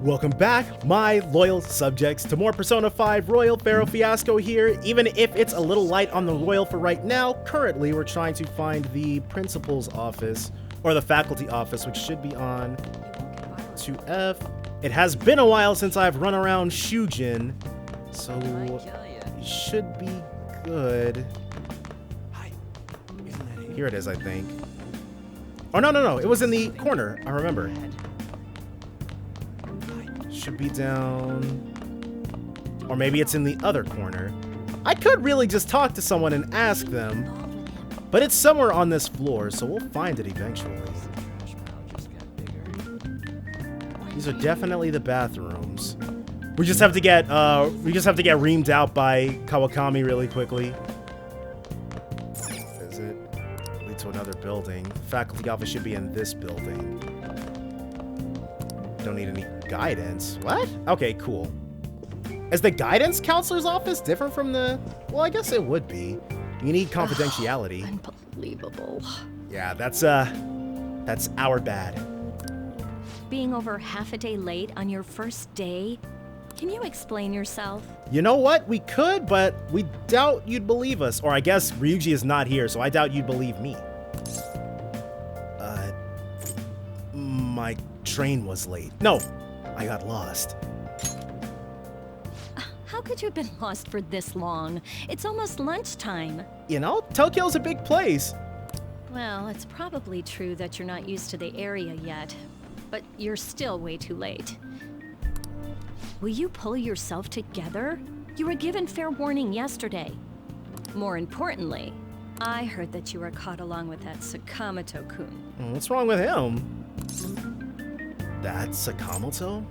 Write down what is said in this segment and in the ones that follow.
Welcome back, my loyal subjects, to more Persona 5 Royal Pharaoh Fiasco here. Even if it's a little light on the Royal for right now, currently we're trying to find the Principal's office, or the Faculty office, which should be on 2F. It has been a while since I've run around Shujin, so it should be good. Here it is, I think. Oh, no, it was in the corner, I remember. Should be down, or maybe it's in the other corner. I could really just talk to someone and ask them, but it's somewhere on this floor, so we'll find it eventually. These are definitely the bathrooms. We just have to get reamed out by Kawakami really quickly. Is it? Lead to another building. Faculty office should be in this building. Don't need any guidance. What? Okay, cool. Is the guidance counselor's office different from the... Well, I guess it would be. You need confidentiality. Unbelievable. Yeah, that's our bad. Being over half a day late on your first day? Can you explain yourself? You know what? We could, but we doubt you'd believe us. Or I guess Ryuji is not here, so I doubt you'd believe me. My train was late. No, I got lost. How could you have been lost for this long? It's almost lunchtime. You know, Tokyo's a big place. Well, it's probably true that you're not used to the area yet, but you're still way too late. Will you pull yourself together? You were given fair warning yesterday. More importantly, I heard that you were caught along with that Sakamoto-kun. What's wrong with him? That's Sakamoto?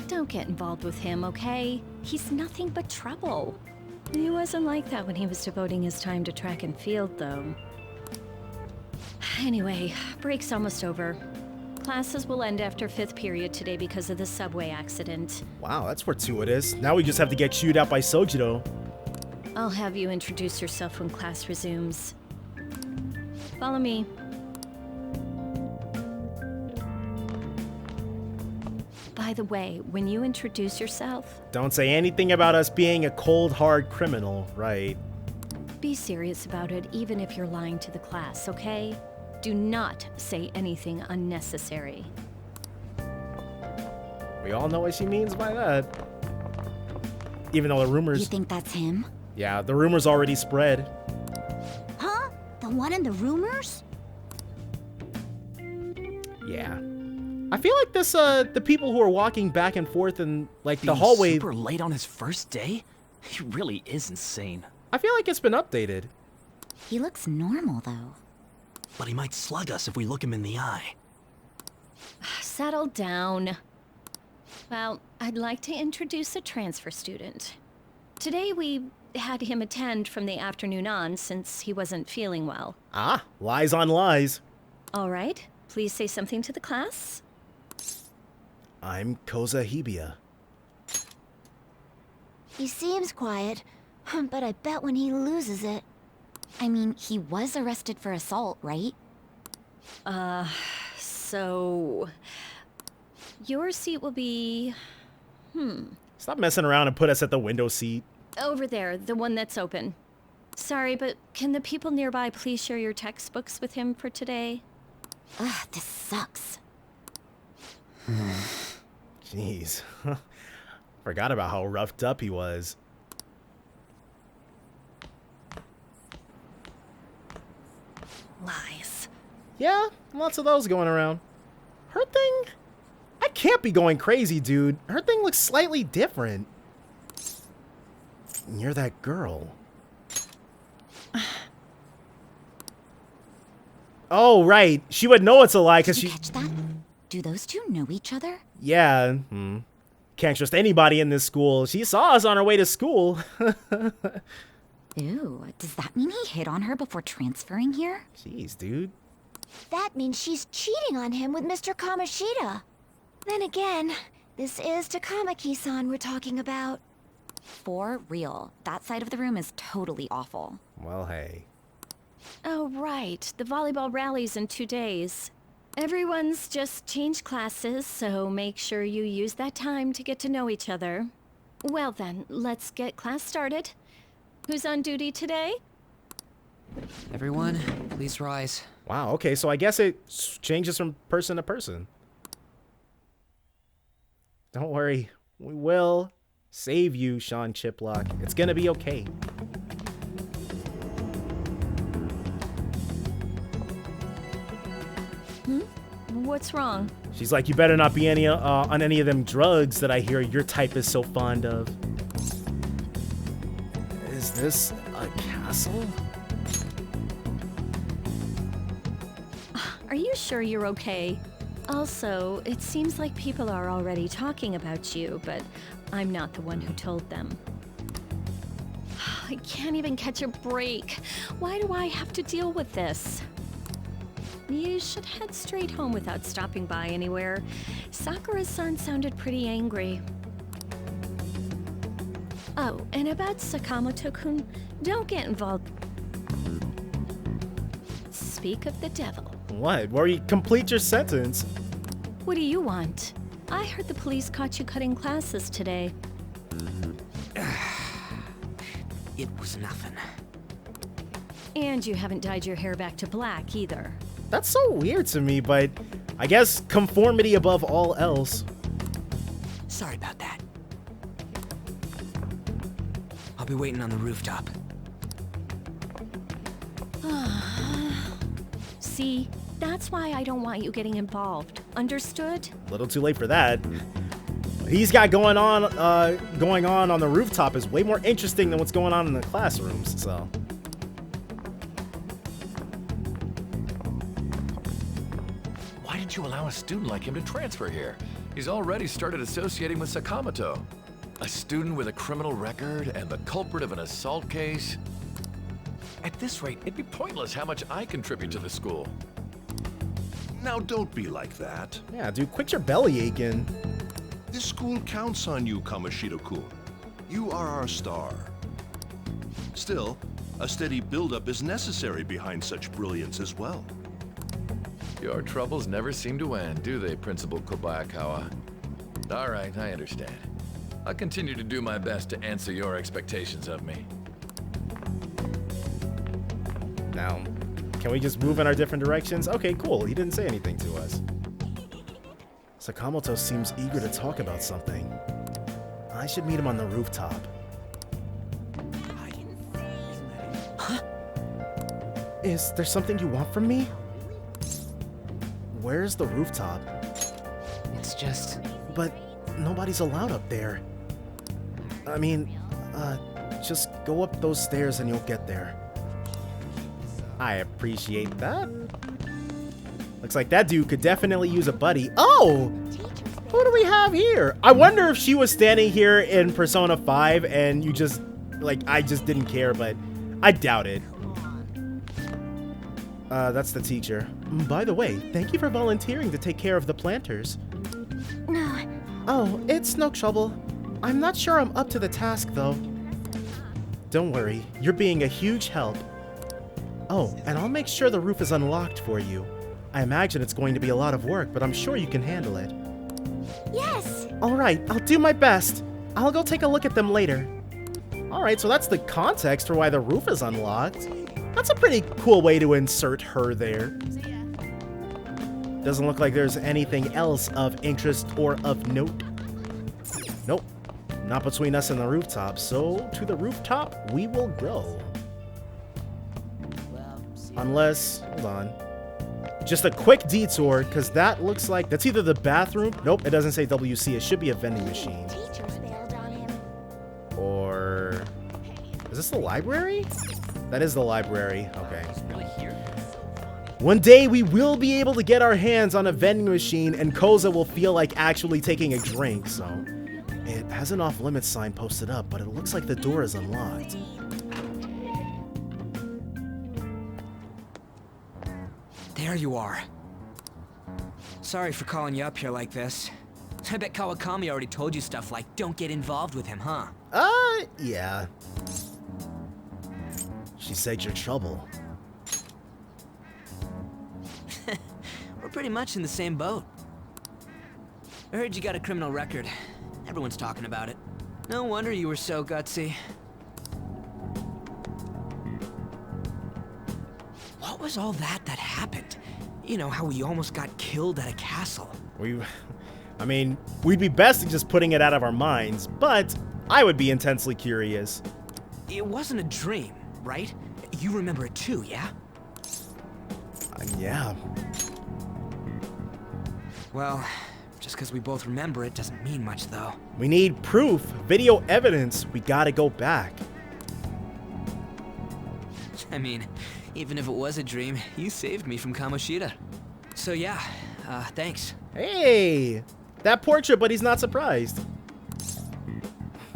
Don't get involved with him, okay? He's nothing but trouble. He wasn't like that when he was devoting his time to track and field, though. Anyway, break's almost over. Classes will end after 5th period today because of the subway accident. Wow, that's fortuitous. Now we just have to get chewed out by Sojiro. I'll have you introduce yourself when class resumes. Follow me. By the way, when you introduce yourself... Don't say anything about us being a cold, hard criminal, right? Be serious about it, even if you're lying to the class, okay? Do not say anything unnecessary. We all know what she means by that. Even though the rumors... You think that's him? Yeah, the rumors already spread. Huh? The one in the rumors? Yeah. I feel like this, the people who are walking back and forth in, like, the hallway... super late on his first day? He really is insane. I feel like it's been updated. He looks normal, though. But he might slug us if we look him in the eye. Settle down. Well, I'd like to introduce a transfer student. Today we had him attend from the afternoon on since he wasn't feeling well. Ah, lies on lies. All right, please say something to the class. I'm Koza Hibiya. He seems quiet, but I bet when he loses it... I mean, he was arrested for assault, right? So... Your seat will be... Stop messing around and put us at the window seat. Over there, the one that's open. Sorry, but can the people nearby please share your textbooks with him for today? Ugh, this sucks. Jeez. Forgot about how roughed up he was. Lies. Yeah, lots of those going around. Her thing? I can't be going crazy, dude. Her thing looks slightly different. You're that girl. Oh, right. She would know it's a lie because she... Catch that? Do those two know each other? Yeah. Can't trust anybody in this school. She saw us on our way to school. Ew, does that mean he hit on her before transferring here? Jeez, dude. That means she's cheating on him with Mr. Kamoshida. Then again, this is Takamaki-san we're talking about. For real, that side of the room is totally awful. Well, hey. Oh, right. The volleyball rally's in 2 days. Everyone's just changed classes, so make sure you use that time to get to know each other. Well then, let's get class started. Who's on duty today? Everyone, please rise. Wow, okay, so I guess it changes from person to person. Don't worry, we will save you, Sean Chiplock. It's gonna be okay. What's wrong? She's like, you better not be on any of them drugs that I hear your type is so fond of. Is this a castle? Are you sure you're okay? Also, it seems like people are already talking about you, but I'm not the one who told them. I can't even catch a break. Why do I have to deal with this? You should head straight home without stopping by anywhere. Sakura-san sounded pretty angry. Oh, and about Sakamoto-kun, don't get involved. Speak of the devil. What? Where you complete your sentence? What do you want? I heard the police caught you cutting classes today. It was nothing. And you haven't dyed your hair back to black either. That's so weird to me, but I guess conformity above all else. Sorry about that. I'll be waiting on the rooftop. See, that's why I don't want you getting involved. Understood? A little too late for that. What he's got going on the rooftop is way more interesting than what's going on in the classrooms, so. Why did you allow a student like him to transfer here? He's already started associating with Sakamoto. A student with a criminal record and the culprit of an assault case? At this rate, it'd be pointless how much I contribute to the school. Now don't be like that. Yeah, dude, quit your belly aching. This school counts on you, Kamoshida-kun. You are our star. Still, a steady buildup is necessary behind such brilliance as well. Your troubles never seem to end, do they, Principal Kobayakawa? All right, I understand. I'll continue to do my best to answer your expectations of me. Now, can we just move in our different directions? Okay, cool. He didn't say anything to us. Sakamoto seems eager to talk about something. I should meet him on the rooftop. Huh? Is there something you want from me? Where's the rooftop? It's just... But nobody's allowed up there. I mean, just go up those stairs and you'll get there. I appreciate that. Looks like that dude could definitely use a buddy. Oh! Who do we have here? I wonder if she was standing here in Persona 5 and you just, like, I just didn't care, but I doubt it. That's the teacher. By the way, thank you for volunteering to take care of the planters. No. Oh, it's no trouble. I'm not sure I'm up to the task, though. Don't worry, you're being a huge help. Oh, and I'll make sure the roof is unlocked for you. I imagine it's going to be a lot of work, but I'm sure you can handle it. Yes! Alright, I'll do my best. I'll go take a look at them later. Alright, so that's the context for why the roof is unlocked. That's a pretty cool way to insert her there. Doesn't look like there's anything else of interest or of note. Nope, not between us and the rooftop, so to the rooftop we will go. Unless, hold on. Just a quick detour, because that looks like, that's either the bathroom. Nope, it doesn't say WC. It should be a vending machine. Teachers bailed on him. Or, is this the library? That is the library, okay. One day we will be able to get our hands on a vending machine and Koza will feel like actually taking a drink, so. It has an off-limits sign posted up, but it looks like the door is unlocked. There you are. Sorry for calling you up here like this. I bet Kawakami already told you stuff like, don't get involved with him, huh? Yeah. She said you're trouble. We're pretty much in the same boat. I heard you got a criminal record. Everyone's talking about it. No wonder you were so gutsy. What was all that happened? You know, how we almost got killed at a castle. I mean, we'd be best at just putting it out of our minds, but I would be intensely curious. It wasn't a dream, right? You remember it too, yeah? Yeah. Well, just because we both remember it doesn't mean much, though. We need proof, video evidence. We gotta go back. I mean, even if it was a dream, you saved me from Kamoshida. So yeah, thanks. Hey! That portrait, but he's not surprised.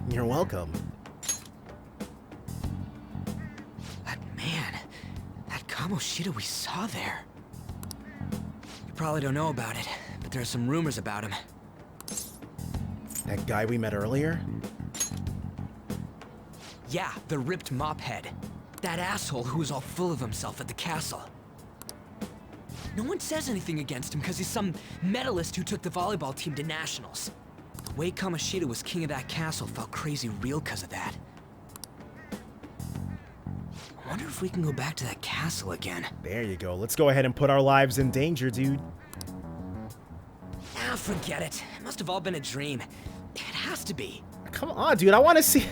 You're welcome. That man, that Kamoshida we saw there. You probably don't know about it, but there are some rumors about him. That guy we met earlier? Yeah, the ripped mop head. That asshole who was all full of himself at the castle. No one says anything against him because he's some medalist who took the volleyball team to nationals. The way Kamoshida was king of that castle felt crazy real because of that. I wonder if we can go back to that castle again. There you go. Let's go ahead and put our lives in danger, dude. Ah, forget it. It must have all been a dream. It has to be. Come on, dude. I want to see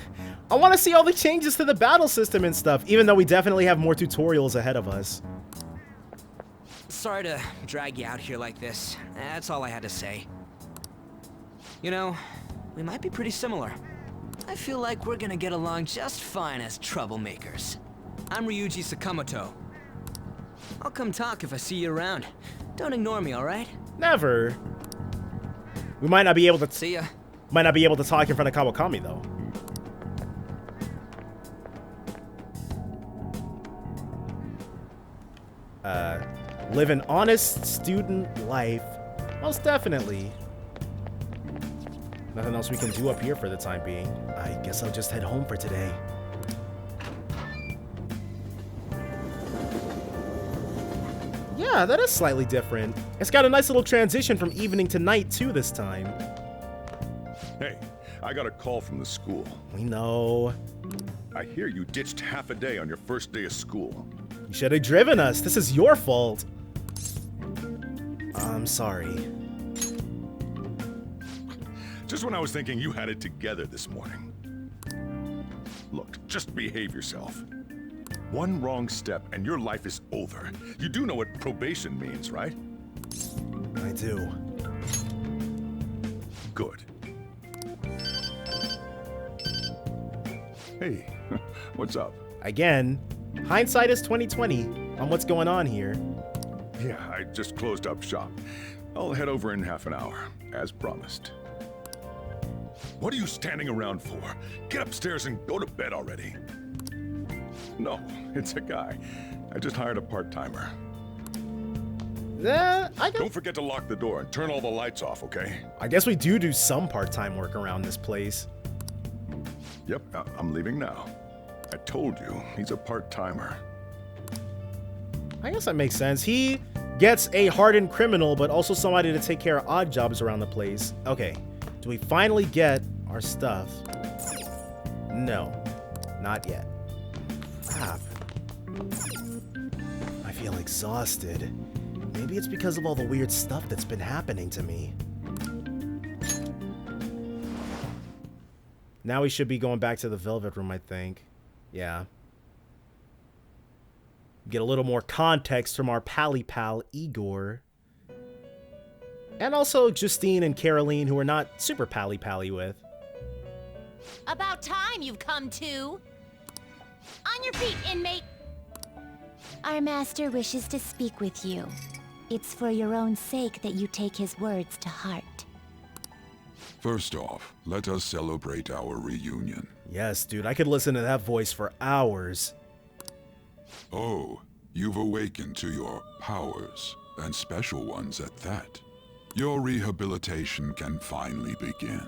all the changes to the battle system and stuff, even though we definitely have more tutorials ahead of us. Sorry to drag you out here like this. That's all I had to say. You know, we might be pretty similar. I feel like we're gonna get along just fine as troublemakers. I'm Ryuji Sakamoto. I'll come talk if I see you around. Don't ignore me, alright? Never. We might not be able to See ya. Might not be able to talk in front of Kawakami, though. Live an honest student life. Most definitely. Nothing else we can do up here for the time being. I guess I'll just head home for today. Yeah, that is slightly different. It's got a nice little transition from evening to night, too, this time. Hey, I got a call from the school. We know. I hear you ditched half a day on your first day of school. You should have driven us. This is your fault. I'm sorry. Just when I was thinking you had it together this morning. Look, just behave yourself. One wrong step and your life is over. You do know what probation means, right? I do. Good. Hey, what's up? Again, hindsight is 2020 on what's going on here. Yeah, I just closed up shop. I'll head over in half an hour, as promised. What are you standing around for? Get upstairs and go to bed already. No, it's a guy. I just hired a part-timer. Don't forget to lock the door and turn all the lights off, okay? I guess we do some part-time work around this place. Yep, I'm leaving now. I told you, he's a part-timer. I guess that makes sense. He gets a hardened criminal, but also somebody to take care of odd jobs around the place. Okay, do we finally get our stuff? No, not yet. Crap. I feel exhausted. Maybe it's because of all the weird stuff that's been happening to me. Now we should be going back to the Velvet Room, I think. Yeah. Get a little more context from our pally pal, Igor. And also Justine and Caroline, who we're not super pally-pally with. About time you've come to. On your feet, inmate. Our master wishes to speak with you. It's for your own sake that you take his words to heart. First off, let us celebrate our reunion. Yes, dude, I could listen to that voice for hours. Oh, you've awakened to your powers, and special ones at that. Your rehabilitation can finally begin.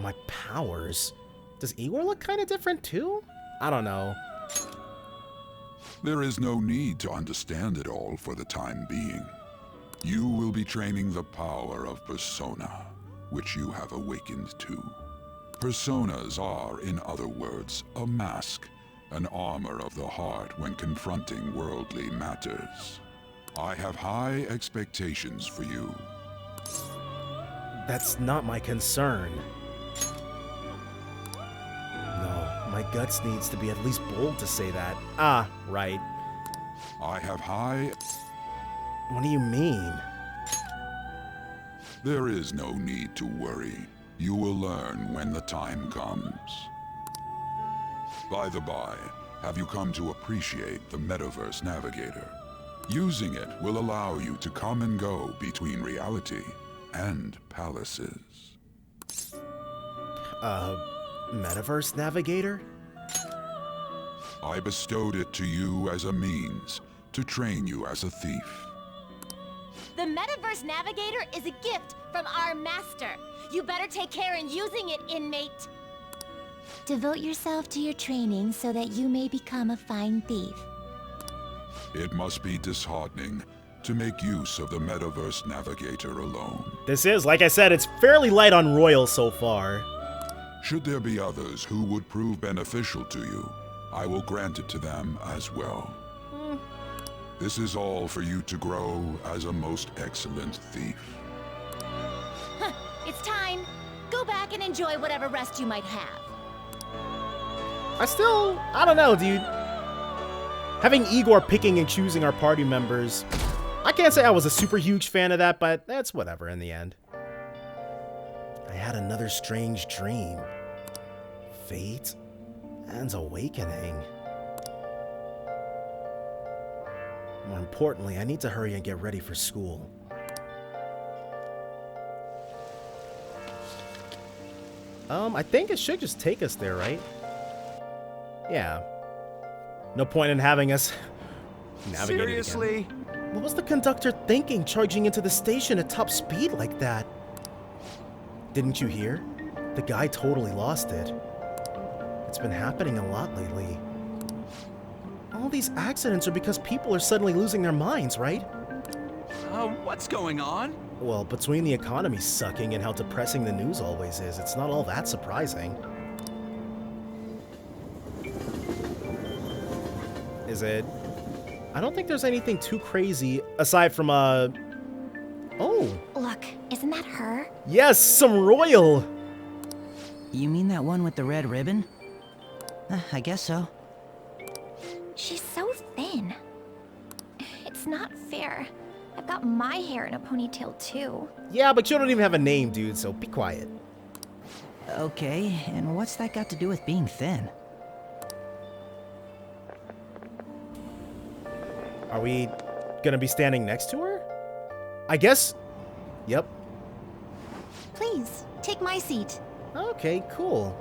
My powers? Does Igor look kind of different too? I don't know. There is no need to understand it all for the time being. You will be training the power of persona, which you have awakened to. Personas are, in other words, a mask, an armor of the heart when confronting worldly matters. I have high expectations for you. That's not my concern. No, my guts needs to be at least bold to say that. Ah, right. I have high... What do you mean? There is no need to worry. You will learn when the time comes. By the by, have you come to appreciate the Metaverse Navigator? Using it will allow you to come and go between reality and palaces. Metaverse Navigator? I bestowed it to you as a means to train you as a thief. The Metaverse Navigator is a gift from our master. You better take care in using it, inmate. Devote yourself to your training so that you may become a fine thief. It must be disheartening to make use of the Metaverse Navigator alone. This is, like I said, it's fairly light on Royal so far. Should there be others who would prove beneficial to you, I will grant it to them as well. This is all for you to grow as a most excellent thief. It's time. Go back and enjoy whatever rest you might have. I don't know, dude. Having Igor picking and choosing our party members, I can't say I was a super huge fan of that, but that's whatever in the end. I had another strange dream. Fate and awakening. More importantly, I need to hurry and get ready for school. I think it should just take us there, right? Yeah. No point in having us navigate Seriously? it again. What was the conductor thinking, charging into the station at top speed like that? Didn't you hear? The guy totally lost it. It's been happening a lot lately. All these accidents are because people are suddenly losing their minds, right? What's going on? Well, between the economy sucking and how depressing the news always is, it's not all that surprising. Is it? I don't think there's anything too crazy aside from, Oh! Look, isn't that her? Yes, some Royal! You mean that one with the red ribbon? I guess so. She's so thin. It's not fair. I've got my hair in a ponytail too. Yeah, but you don't even have a name, dude, so be quiet. Okay, and what's that got to do with being thin? Are we gonna be standing next to her? I guess. Yep. Please, take my seat. Okay, cool.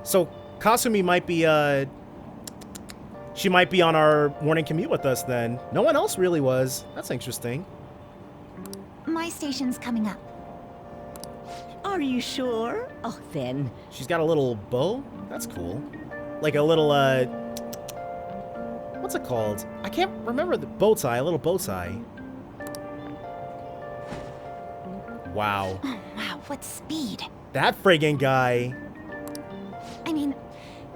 So, Kasumi might be, she might be on our morning commute with us then. No one else really was. That's interesting. My station's coming up. Are you sure? Oh, then. She's got a little bow? That's cool. Like a little, what's it called? I can't remember the bow tie. A little bow tie. Wow. Oh, wow, what speed. That friggin' guy. I mean,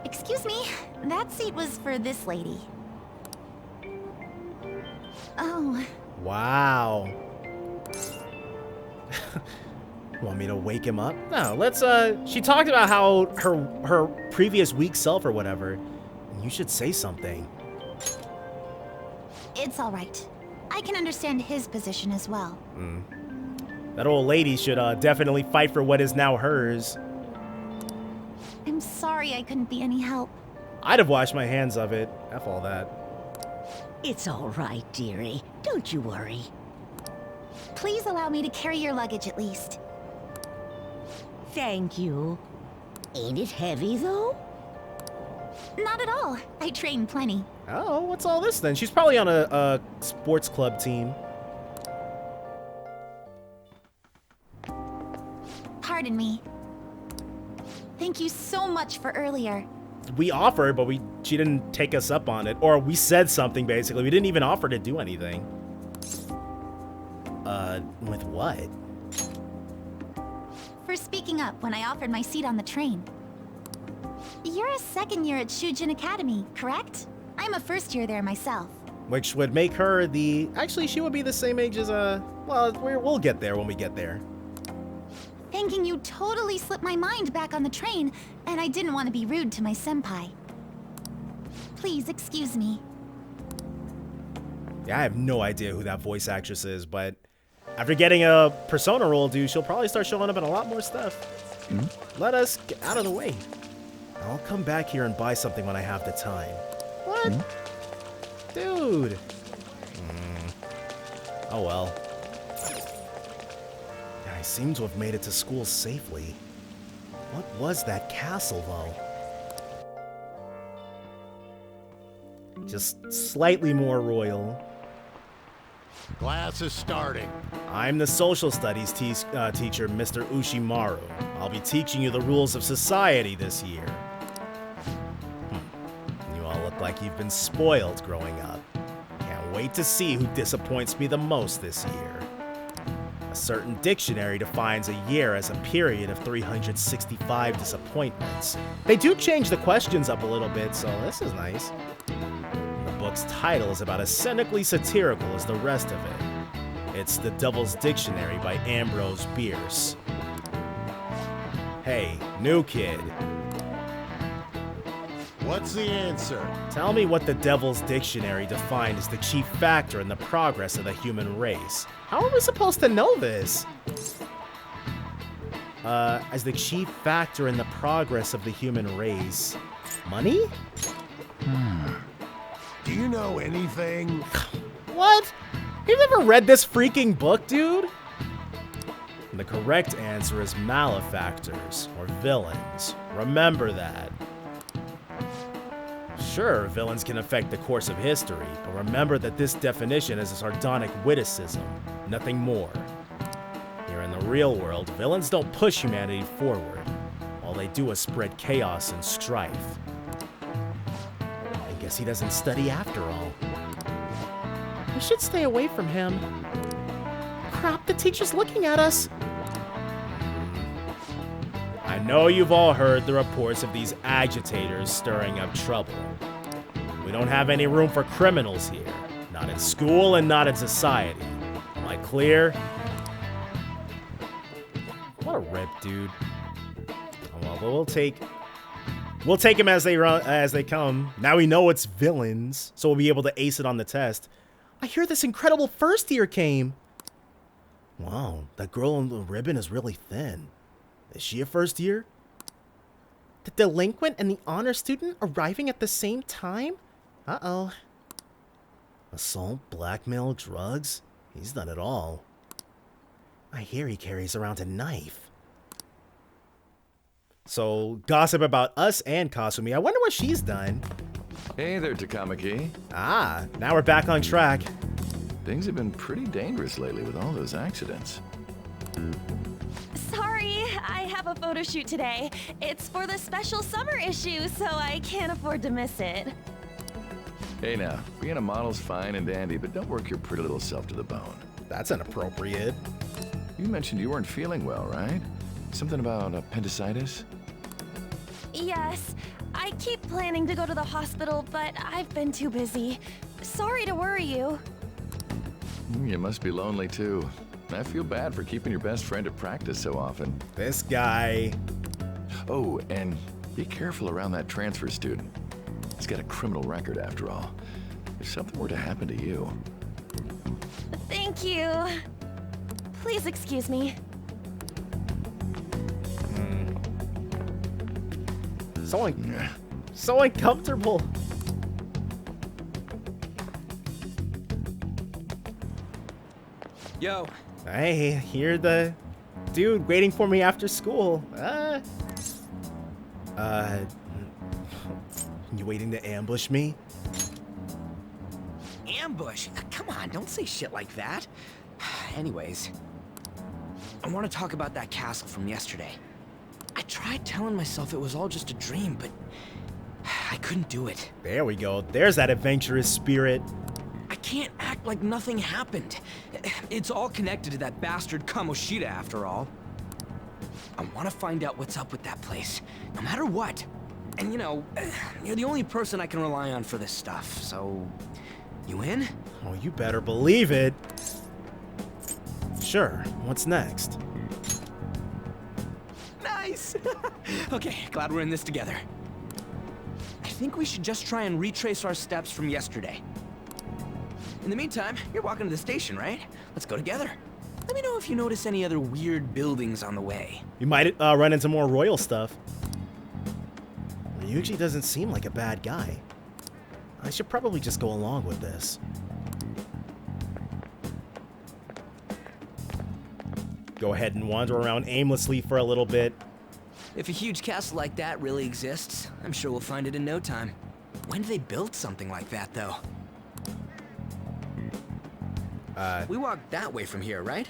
excuse me, that seat was for this lady. Oh. Wow. Want me to wake him up? No, let's, she talked about how her previous weak self or whatever. You should say something. It's all right. I can understand his position as well. That old lady should, definitely fight for what is now hers. I'm sorry I couldn't be any help. I'd have washed my hands of it. F all that. It's all right, dearie. Don't you worry. Please allow me to carry your luggage at least. Thank you. Ain't it heavy, though? Not at all. I train plenty. Oh, what's all this then? She's probably on a sports club team. Pardon me. Thank you so much for earlier. we offered, but she didn't take us up on it. Or we said something, basically. We didn't even offer to do anything. With what? For speaking up when I offered my seat on the train. You're a second year at Shujin Academy, correct? I'm a first year there myself. Which would make her the... Actually, she would be the same age as, well, we'll get there when we get there. Thinking you totally slipped my mind back on the train, and I didn't want to be rude to my senpai. Please excuse me. Yeah, I have no idea who that voice actress is, but after getting a Persona role, dude, she'll probably start showing up in a lot more stuff. Let us get out of the way. I'll come back here and buy something when I have the time. What? Dude. Oh well. I seem to have made it to school safely. What was that castle, though? Just slightly more royal. Class is starting. I'm the social studies teacher, Mr. Ushimaru. I'll be teaching you the rules of society this year. You all look like you've been spoiled growing up. Can't wait to see who disappoints me the most this year. A certain dictionary defines a year as a period of 365 disappointments. They do change the questions up a little bit, so this is nice. The book's title is about as cynically satirical as the rest of it. It's The Devil's Dictionary by Ambrose Bierce. Hey, new kid. What's the answer? Tell me what the Devil's Dictionary defined as the chief factor in the progress of the human race. How are we supposed to know this? As the chief factor in the progress of the human race. Money? Do you know anything? What? You've never read this freaking book, dude? And the correct answer is malefactors, or villains. Remember that. Sure, villains can affect the course of history, but remember that this definition is a sardonic witticism, nothing more. Here in the real world, villains don't push humanity forward. All they do is spread chaos and strife. I guess he doesn't study after all. We should stay away from him. Crap, the teacher's looking at us. I know you've all heard the reports of these agitators stirring up trouble. We don't have any room for criminals here. Not in school and not in society. Am I clear? What a rip, dude. Oh, well, we'll take them as they come. Now we know it's villains, so we'll be able to ace it on the test. I hear this incredible first year came. Wow, that girl on the ribbon is really thin. Is she a first year? The delinquent and the honor student arriving at the same time? Uh-oh. Assault, blackmail, drugs? He's done it all. I hear he carries around a knife. So, gossip about us and Kasumi. I wonder what she's done. Hey there, Takamaki. Ah, now we're back on track. Things have been pretty dangerous lately with all those accidents. Sorry, I have a photo shoot today. It's for the special summer issue, so I can't afford to miss it. Hey now, being a model's fine and dandy, but don't work your pretty little self to the bone. That's inappropriate. You mentioned you weren't feeling well, right? Something about appendicitis? Yes, I keep planning to go to the hospital, but I've been too busy. Sorry to worry you. You must be lonely too. I feel bad for keeping your best friend at practice so often. This guy. Oh, and be careful around that transfer student. He's got a criminal record after all. If something were to happen to you. Thank you. Please excuse me. So uncomfortable. Yo. Hey, hear the dude waiting for me after school. You waiting to ambush me? Ambush? Come on, don't say shit like that. Anyways, I want to talk about that castle from yesterday. I tried telling myself it was all just a dream, but I couldn't do it. There we go. There's that adventurous spirit. I can't act like nothing happened. It's all connected to that bastard Kamoshida, after all. I want to find out what's up with that place, no matter what. And you know, you're the only person I can rely on for this stuff, so... You in? Oh, you better believe it. Sure. What's next? Nice! Okay, glad we're in this together. I think we should just try and retrace our steps from yesterday. In the meantime, you're walking to the station, right? Let's go together. Let me know if you notice any other weird buildings on the way. You might run into more royal stuff. Ryuji doesn't seem like a bad guy. I should probably just go along with this. Go ahead and wander around aimlessly for a little bit. If a huge castle like that really exists, I'm sure we'll find it in no time. When did they build something like that, though? We walked that way from here, right?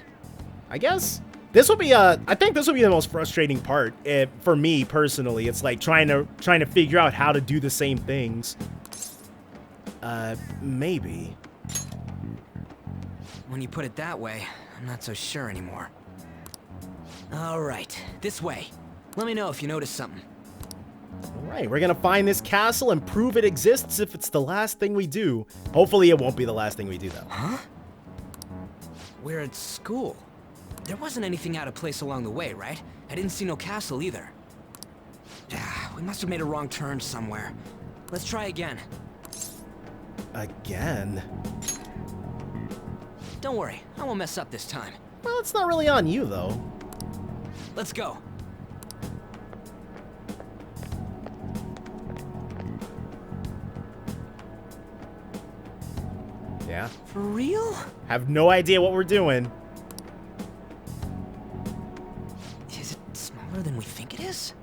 I guess this will be I think this will be the most frustrating part for me personally. It's like trying to figure out how to do the same things. Maybe. When you put it that way, I'm not so sure anymore. All right, this way. Let me know if you notice something. All right, we're gonna find this castle and prove it exists if it's the last thing we do. Hopefully it won't be the last thing we do, though. Huh? We're at school. There wasn't anything out of place along the way, right? I didn't see no castle either. We must have made a wrong turn somewhere. Let's try again. Again? Don't worry, I won't mess up this time. Well, it's not really on you, though. Let's go. Yeah. For real? Have no idea what we're doing. Is it smaller than we think it is?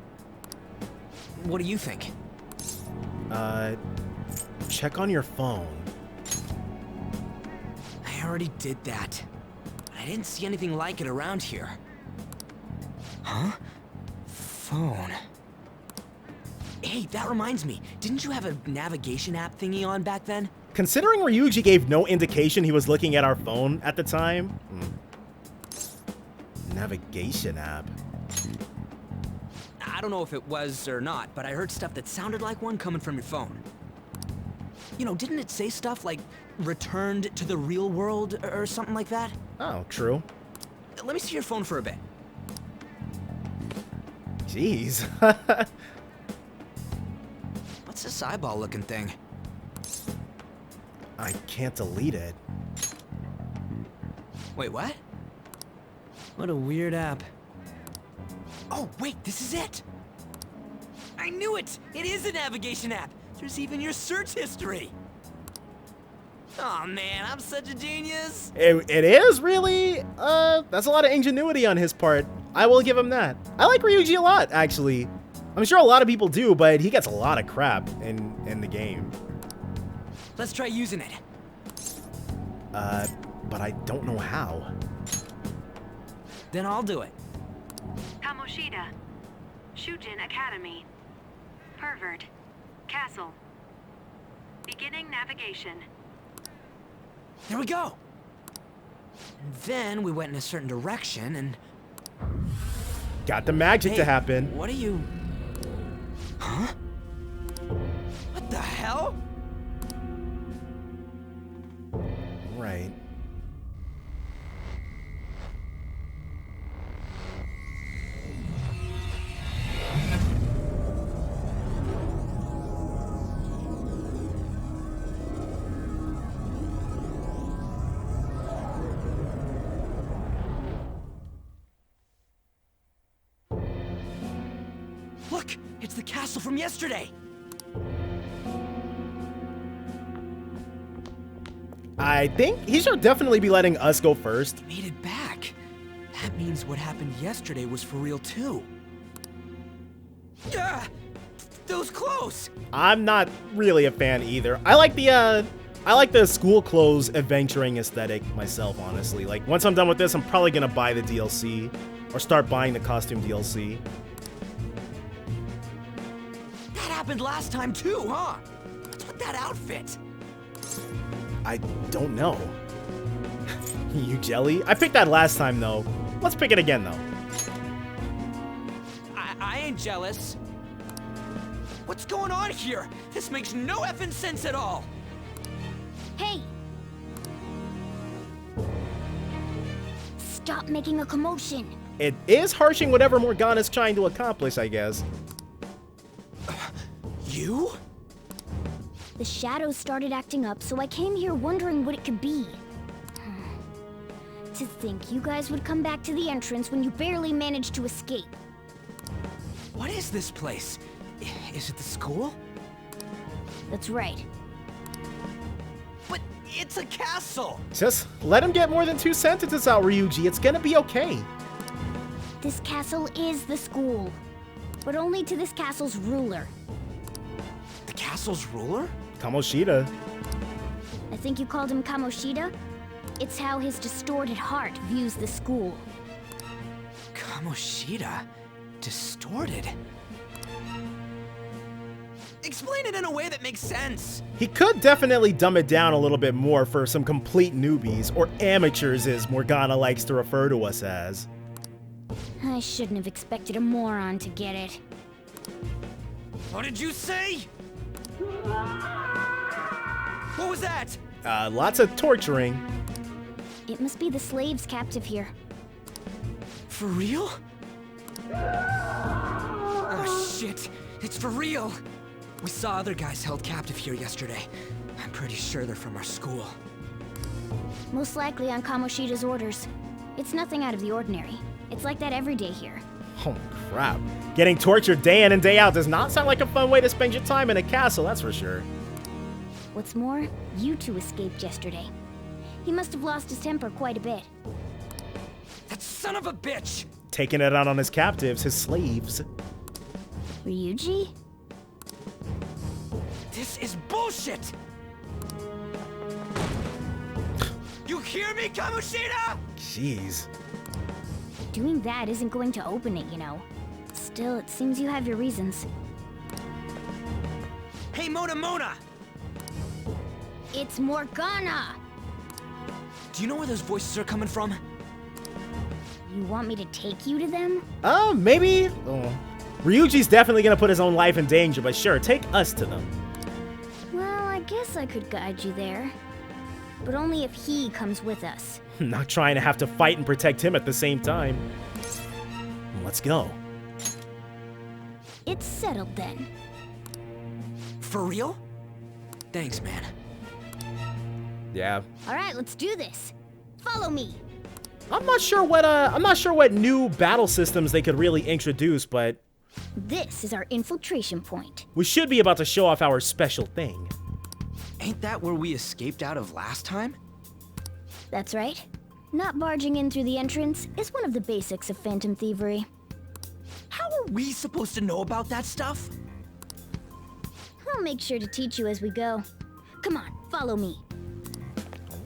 What do you think? Check on your phone. I already did that. But I didn't see anything like it around here. Huh? Phone. Hey, that reminds me. Didn't you have a navigation app thingy on back then? Considering Ryuji gave no indication he was looking at our phone at the time. Navigation app. I don't know if it was or not, but I heard stuff that sounded like one coming from your phone. You know, didn't it say stuff like returned to the real world or something like that? Oh, true. Let me see your phone for a bit. Jeez. What's this eyeball looking thing? I can't delete it. Wait, what? What a weird app. Oh, wait, this is it! I knew it! It is a navigation app! There's even your search history! Oh man, I'm such a genius! It is, really? That's a lot of ingenuity on his part. I will give him that. I like Ryuji a lot, actually. I'm sure a lot of people do, but he gets a lot of crap in the game. Let's try using it. But I don't know how. Then I'll do it. Kamoshida. Shujin Academy. Pervert. Castle. Beginning navigation. There we go! And then we went in a certain direction and... Got the magic to happen. What are you... Huh? What the hell? Right. Look! It's the castle from yesterday! I think he should definitely be letting us go first. Made it back. That means what happened yesterday was for real too. Yeah, those clothes. I'm not really a fan either. I like the school clothes adventuring aesthetic myself, honestly. Like once I'm done with this, I'm probably gonna buy the DLC or start buying the costume DLC. That happened last time too, huh? What's with that outfit? I don't know. You jelly? I picked that last time, though. Let's pick it again, though. I ain't jealous. What's going on here? This makes no effing sense at all. Hey! Stop making a commotion. It is harshing whatever Morgana's trying to accomplish, I guess. You? The shadows started acting up, so I came here wondering what it could be. To think you guys would come back to the entrance when you barely managed to escape. What is this place? Is it the school? That's right. But it's a castle! Just let him get more than 2 sentences out, Ryuji. It's gonna be okay. This castle is the school, but only to this castle's ruler. The castle's ruler? Kamoshida. I think you called him Kamoshida? It's how his distorted heart views the school. Kamoshida? Distorted? Explain it in a way that makes sense. He could definitely dumb it down a little bit more for some complete newbies, or amateurs as Morgana likes to refer to us as. I shouldn't have expected a moron to get it. What did you say? What was that? Lots of torturing. It must be the slaves captive here. For real? Oh shit, it's for real. We saw other guys held captive here yesterday. I'm pretty sure they're from our school. Most likely on Kamoshida's orders. It's nothing out of the ordinary. It's like that every day here. Oh crap. Getting tortured day in and day out does not sound like a fun way to spend your time in a castle, that's for sure. What's more, you two escaped yesterday. He must have lost his temper quite a bit. That son of a bitch! Taking it out on his captives, his slaves. Ryuji? This is bullshit! You hear me, Kamoshida? Jeez. Doing that isn't going to open it, you know. Still, it seems you have your reasons. Hey, Mona! It's Morgana! Do you know where those voices are coming from? You want me to take you to them? Maybe. Oh. Ryuji's definitely gonna put his own life in danger, but sure, take us to them. Well, I guess I could guide you there. But only if he comes with us. Not trying to have to fight and protect him at the same time. Let's go. It's settled then. For real? Thanks, man. Yeah. Alright, let's do this. Follow me. I'm not sure what new battle systems they could really introduce, but this is our infiltration point. We should be about to show off our special thing. Ain't that where we escaped out of last time? That's right. Not barging in through the entrance is one of the basics of phantom thievery. How are we supposed to know about that stuff? I'll make sure to teach you as we go. Come on, follow me.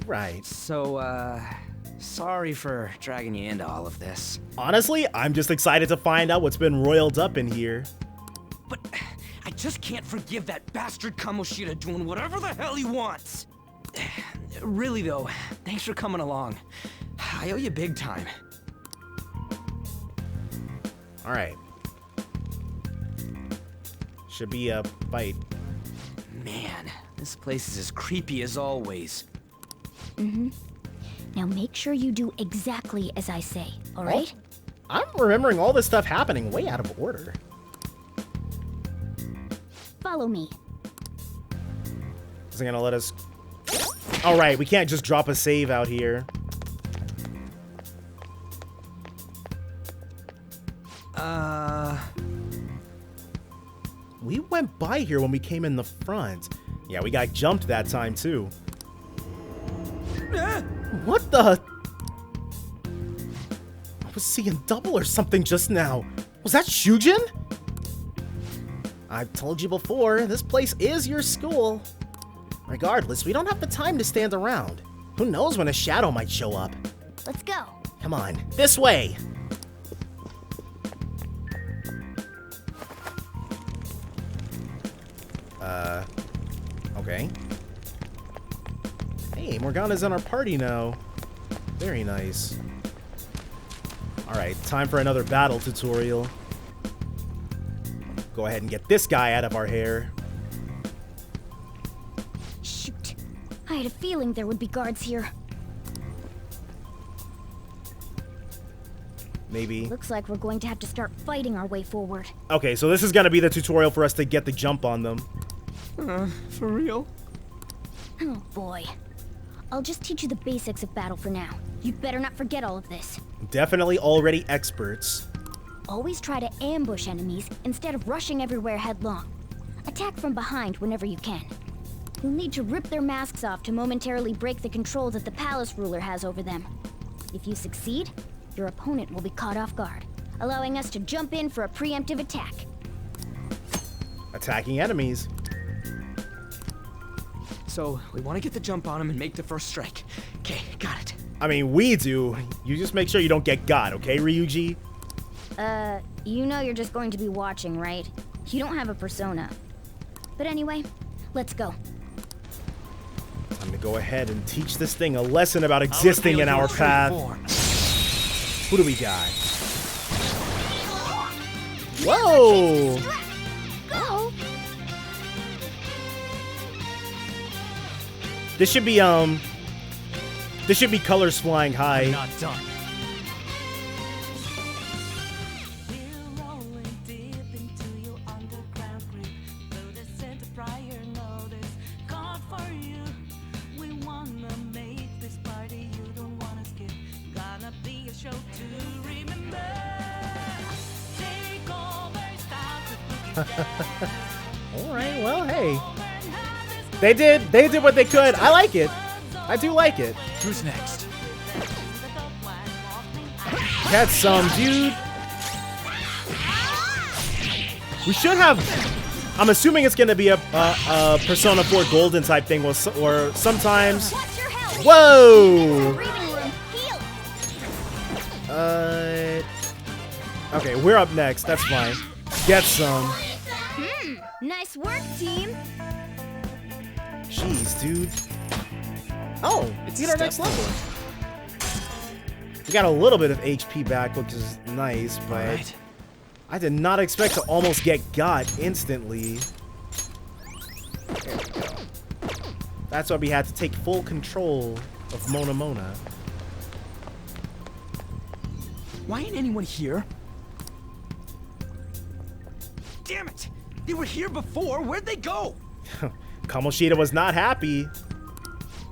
Right. So, sorry for dragging you into all of this. Honestly, I'm just excited to find out what's been roiled up in here. But I just can't forgive that bastard Kamoshida doing whatever the hell he wants. Really though, thanks for coming along. I owe you big time. Alright. Should be a fight. Man, this place is as creepy as always. Mm-hmm. Now make sure you do exactly as I say, alright? I'm remembering all this stuff happening way out of order. Follow me. Is it gonna let us... Alright, we can't just drop a save out here. We went by here when we came in the front. Yeah, we got jumped that time too. What the? I was seeing double or something just now. Was that Shujin? I've told you before, this place is your school. Regardless, we don't have the time to stand around. Who knows when a shadow might show up? Let's go. Come on, this way. Okay. Hey, Morgana's in our party now. Very nice. Alright, time for another battle tutorial. Go ahead and get this guy out of our hair. Shoot. I had a feeling there would be guards here. Maybe. Looks like we're going to have to start fighting our way forward. Okay, so this is gonna be the tutorial for us to get the jump on them. For real? Oh boy. I'll just teach you the basics of battle for now. You'd better not forget all of this. Definitely already experts. Always try to ambush enemies instead of rushing everywhere headlong. Attack from behind whenever you can. You'll need to rip their masks off to momentarily break the control that the palace ruler has over them. If you succeed, your opponent will be caught off guard, allowing us to jump in for a preemptive attack. Attacking enemies. So, we want to get the jump on him and make the first strike. Okay, got it. I mean, we do. You just make sure you don't get got, okay, Ryuji? You know you're just going to be watching, right? You don't have a persona. But anyway, let's go. I'm gonna go ahead and teach this thing a lesson about existing in our path. Who do we got? Whoa! Go! This should be colors flying high. I'm not done. Alright, well, hey. They did what they could. I like it. I do like it. Who's next? Get some, dude. We should have... I'm assuming it's going to be a Persona 4 Golden type thing, or sometimes... Whoa! Okay, we're up next. That's fine. Get some. Nice work, team. Jeez, dude. Oh, it's our next level. We got a little bit of HP back, which is nice, but I did not expect to almost get got instantly. There we go. That's why we had to take full control of Mona Mona. Why ain't anyone here? Damn it! They were here before. Where'd they go? Kamoshida was not happy.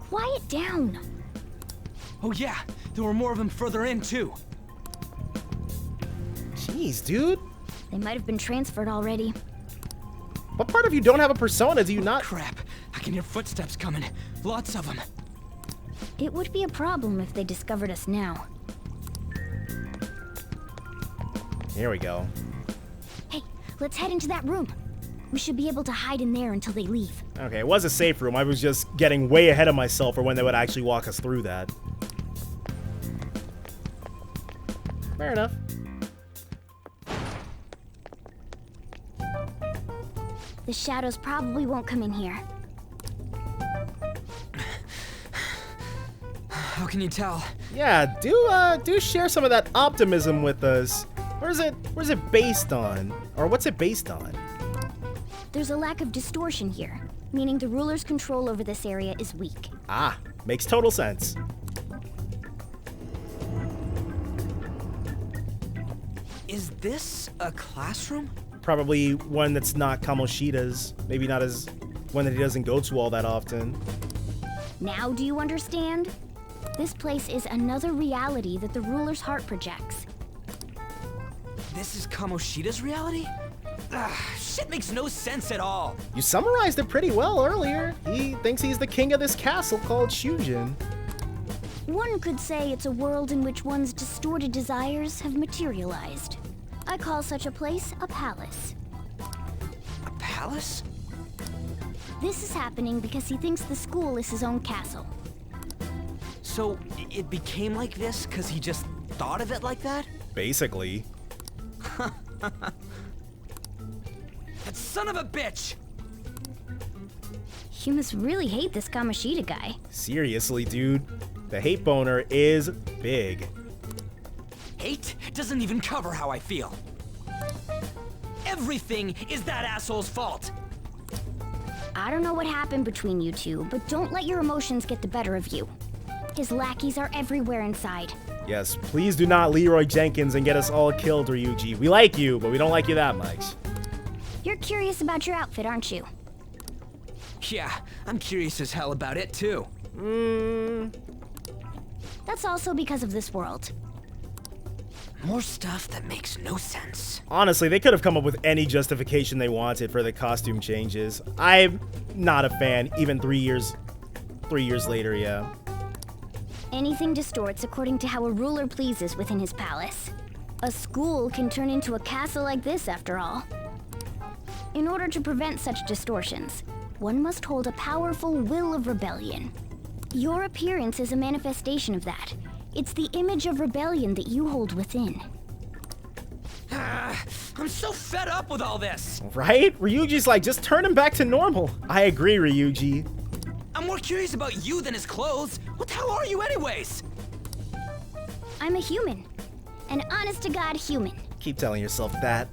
Quiet down. Oh yeah, there were more of them further in too. Jeez, dude. They might have been transferred already. What part of you don't have a persona? Do you not? Crap! I can hear footsteps coming. Lots of them. It would be a problem if they discovered us now. Here we go. Hey, let's head into that room. We should be able to hide in there until they leave. Okay, it was a safe room. I was just getting way ahead of myself for when they would actually walk us through that. Fair enough. The shadows probably won't come in here. How can you tell? Yeah, do share some of that optimism with us. Where's it based on? Or what's it based on? There's a lack of distortion here, meaning the ruler's control over this area is weak. Ah, makes total sense. Is this a classroom? Probably one that's not Kamoshida's. Maybe not as one that he doesn't go to all that often. Now do you understand? This place is another reality that the ruler's heart projects. This is Kamoshida's reality? Ugh, shit makes no sense at all. You summarized it pretty well earlier. He thinks he's the king of this castle called Shujin. One could say it's a world in which one's distorted desires have materialized. I call such a place a palace. A palace? This is happening because he thinks the school is his own castle. So, it became like this because he just thought of it like that? Basically. That son of a bitch! You must really hate this Kamoshida guy. Seriously, dude. The hate boner is big. Hate doesn't even cover how I feel. Everything is that asshole's fault. I don't know what happened between you two, but don't let your emotions get the better of you. His lackeys are everywhere inside. Yes, please do not Leroy Jenkins and get us all killed, Ryuji. We like you, but we don't like you that much. You're curious about your outfit, aren't you? Yeah, I'm curious as hell about it too. That's also because of this world. More stuff that makes no sense. Honestly, they could have come up with any justification they wanted for the costume changes. I'm not a fan, even 3 years later, yeah. Anything distorts according to how a ruler pleases within his palace. A school can turn into a castle like this, after all. In order to prevent such distortions, one must hold a powerful will of rebellion. Your appearance is a manifestation of that. It's the image of rebellion that you hold within. I'm so fed up with all this. Right? Ryuji's like, just turn him back to normal. I agree, Ryuji. I'm more curious about you than his clothes. What the hell are you anyways? I'm a human. An honest-to-God human. Keep telling yourself that.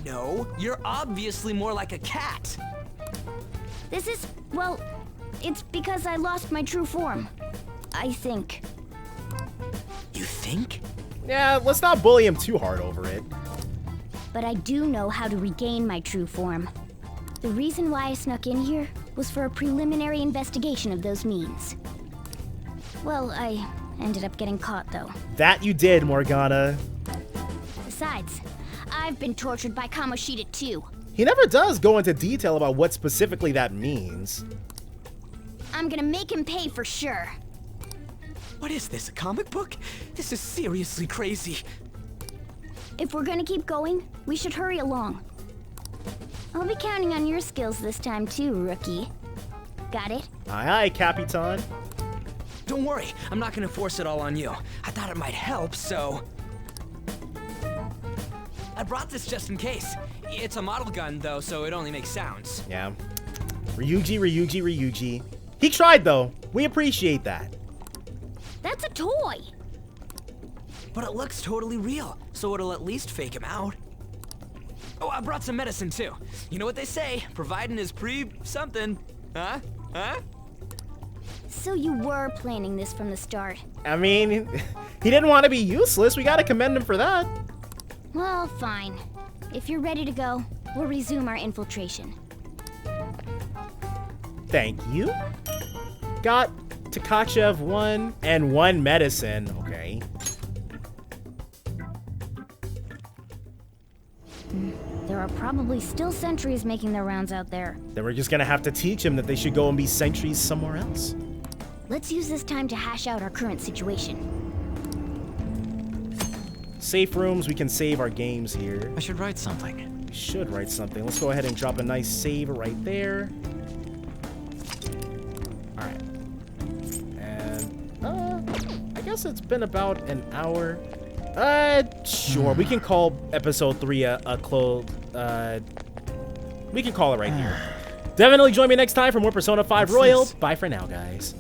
No, you're obviously more like a cat. This is, well, it's because I lost my true form. I think. You think? Yeah, let's not bully him too hard over it. But I do know how to regain my true form. The reason why I snuck in here was for a preliminary investigation of those means. Well, I ended up getting caught, though. That you did, Morgana. Besides, I've been tortured by Kamoshida too. He never does go into detail about what specifically that means. I'm gonna make him pay for sure. What is this, a comic book? This is seriously crazy. If we're gonna keep going, we should hurry along. I'll be counting on your skills this time too, rookie. Got it? Aye aye, Capitan. Don't worry, I'm not gonna force it all on you. I thought it might help, so... I brought this just in case. It's a model gun, though, so it only makes sounds. Yeah. Ryuji. He tried, though. We appreciate that. That's a toy! But it looks totally real, so it'll at least fake him out. Oh, I brought some medicine, too. You know what they say, providing is something. Huh? So you were planning this from the start. I mean, he didn't want to be useless. We gotta commend him for that. Well, fine. If you're ready to go, we'll resume our infiltration. Thank you. Got Takachev 1 and 1 medicine. Okay. There are probably still sentries making their rounds out there. Then we're just gonna have to teach him that they should go and be sentries somewhere else. Let's use this time to hash out our current situation. Safe rooms, we can save our games here. I should write something. We should write something. Let's go ahead and drop a nice save right there. Alright. And, I guess it's been about an hour. Sure, we can call episode 3 a close, we can call it right here. Definitely join me next time for more Persona 5 Royal. Bye for now, guys.